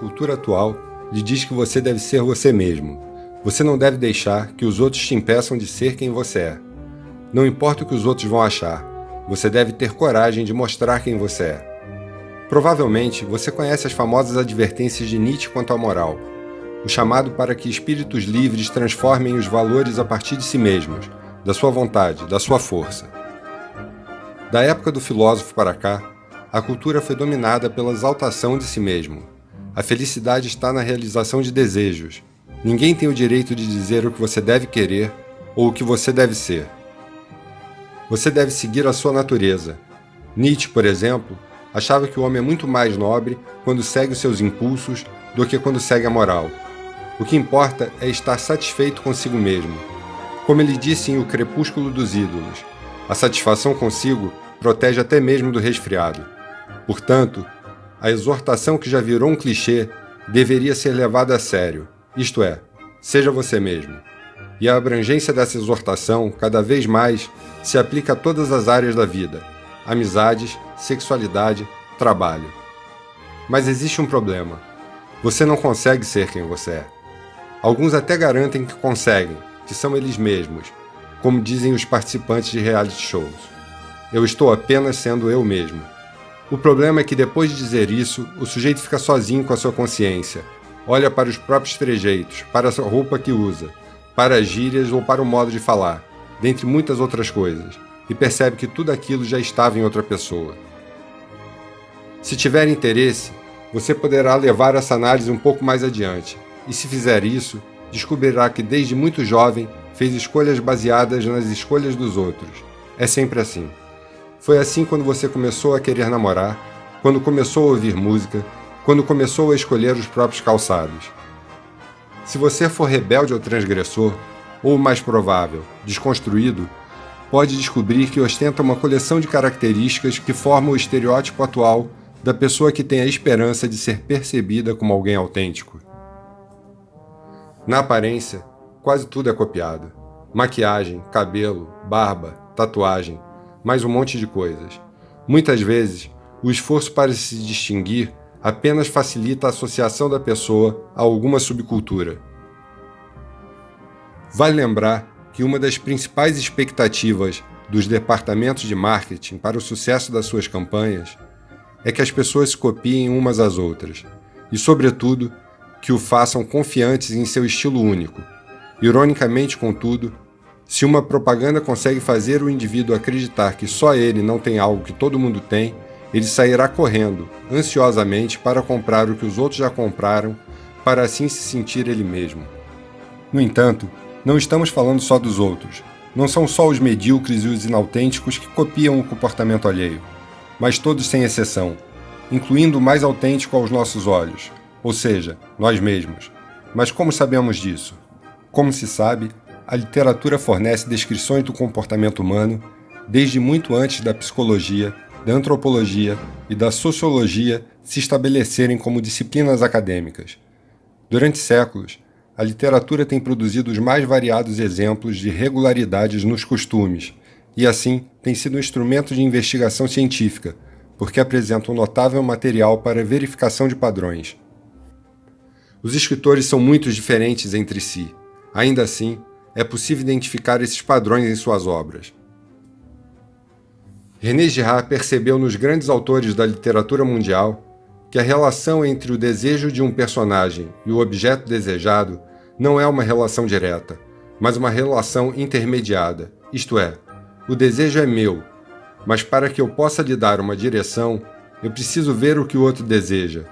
cultura atual lhe diz que você deve ser você mesmo. Você não deve deixar que os outros te impeçam de ser quem você é. Não importa o que os outros vão achar, você deve ter coragem de mostrar quem você é. Provavelmente, você conhece as famosas advertências de Nietzsche quanto à moral, o chamado para que espíritos livres transformem os valores a partir de si mesmos, da sua vontade, da sua força. Da época do filósofo para cá, a cultura foi dominada pela exaltação de si mesmo. A felicidade está na realização de desejos. Ninguém tem o direito de dizer o que você deve querer ou o que você deve ser. Você deve seguir a sua natureza. Nietzsche, por exemplo, achava que o homem é muito mais nobre quando segue os seus impulsos do que quando segue a moral. O que importa é estar satisfeito consigo mesmo. Como ele disse em O Crepúsculo dos Ídolos, a satisfação consigo protege até mesmo do resfriado. Portanto, a exortação que já virou um clichê deveria ser levada a sério, isto é, seja você mesmo. E a abrangência dessa exortação, cada vez mais, se aplica a todas as áreas da vida: amizades, sexualidade, trabalho. Mas existe um problema. Você não consegue ser quem você é. Alguns até garantem que conseguem, que são eles mesmos, como dizem os participantes de reality shows. Eu estou apenas sendo eu mesmo. O problema é que depois de dizer isso, o sujeito fica sozinho com a sua consciência. Olha para os próprios trejeitos, para a roupa que usa, para as gírias ou para o modo de falar, dentre muitas outras coisas, e percebe que tudo aquilo já estava em outra pessoa. Se tiver interesse, você poderá levar essa análise um pouco mais adiante, e se fizer isso, descobrirá que desde muito jovem fez escolhas baseadas nas escolhas dos outros. É sempre assim. Foi assim quando você começou a querer namorar, quando começou a ouvir música, quando começou a escolher os próprios calçados. Se você for rebelde ou transgressor, ou o mais provável, desconstruído, pode descobrir que ostenta uma coleção de características que formam o estereótipo atual da pessoa que tem a esperança de ser percebida como alguém autêntico. Na aparência, quase tudo é copiado. Maquiagem, cabelo, barba, tatuagem, mais um monte de coisas. Muitas vezes, o esforço para se distinguir apenas facilita a associação da pessoa a alguma subcultura. Vale lembrar que uma das principais expectativas dos departamentos de marketing para o sucesso das suas campanhas é que as pessoas se copiem umas às outras, e, sobretudo, que o façam confiantes em seu estilo único. Ironicamente, contudo, se uma propaganda consegue fazer o indivíduo acreditar que só ele não tem algo que todo mundo tem, ele sairá correndo, ansiosamente, para comprar o que os outros já compraram, para assim se sentir ele mesmo. No entanto, não estamos falando só dos outros. Não são só os medíocres e os inautênticos que copiam o comportamento alheio, mas todos sem exceção, incluindo o mais autêntico aos nossos olhos, ou seja, nós mesmos. Mas como sabemos disso? Como se sabe, a literatura fornece descrições do comportamento humano desde muito antes da psicologia, da antropologia e da sociologia se estabelecerem como disciplinas acadêmicas. Durante séculos, a literatura tem produzido os mais variados exemplos de regularidades nos costumes, e assim tem sido um instrumento de investigação científica, porque apresenta um notável material para verificação de padrões. Os escritores são muito diferentes entre si. Ainda assim, é possível identificar esses padrões em suas obras. René Girard percebeu nos grandes autores da literatura mundial que a relação entre o desejo de um personagem e o objeto desejado não é uma relação direta, mas uma relação intermediada, isto é, o desejo é meu, mas para que eu possa lhe dar uma direção, eu preciso ver o que o outro deseja.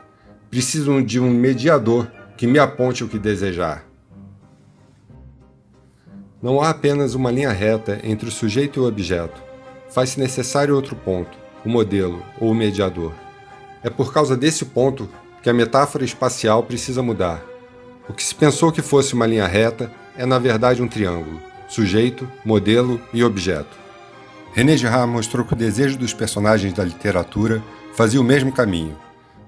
Preciso de um mediador que me aponte o que desejar. Não há apenas uma linha reta entre o sujeito e o objeto. Faz-se necessário outro ponto, o modelo ou o mediador. É por causa desse ponto que a metáfora espacial precisa mudar. O que se pensou que fosse uma linha reta é na verdade um triângulo, sujeito, modelo e objeto. René Girard mostrou que o desejo dos personagens da literatura fazia o mesmo caminho.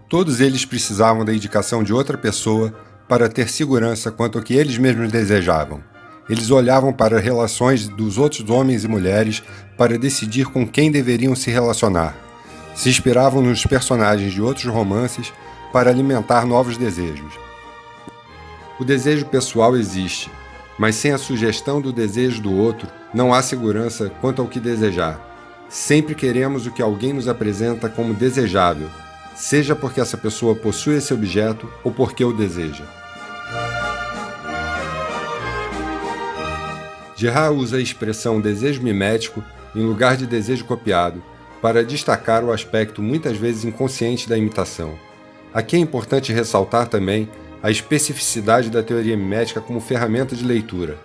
Todos eles precisavam da indicação de outra pessoa para ter segurança quanto ao que eles mesmos desejavam. Eles olhavam para as relações dos outros homens e mulheres para decidir com quem deveriam se relacionar. Se inspiravam nos personagens de outros romances para alimentar novos desejos. O desejo pessoal existe, mas sem a sugestão do desejo do outro, não há segurança quanto ao que desejar. Sempre queremos o que alguém nos apresenta como desejável, seja porque essa pessoa possui esse objeto ou porque o deseja. Girard usa a expressão desejo mimético em lugar de desejo copiado para destacar o aspecto muitas vezes inconsciente da imitação. Aqui é importante ressaltar também a especificidade da teoria mimética como ferramenta de leitura.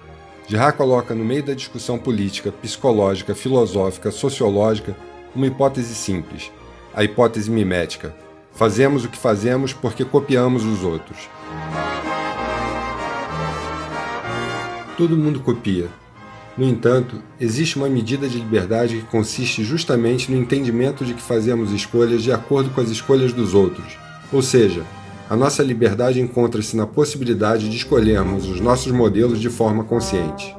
Girard coloca no meio da discussão política, psicológica, filosófica, sociológica, uma hipótese simples, a hipótese mimética. Fazemos o que fazemos porque copiamos os outros. Todo mundo copia. No entanto, existe uma medida de liberdade que consiste justamente no entendimento de que fazemos escolhas de acordo com as escolhas dos outros. Ou seja, a nossa liberdade encontra-se na possibilidade de escolhermos os nossos modelos de forma consciente.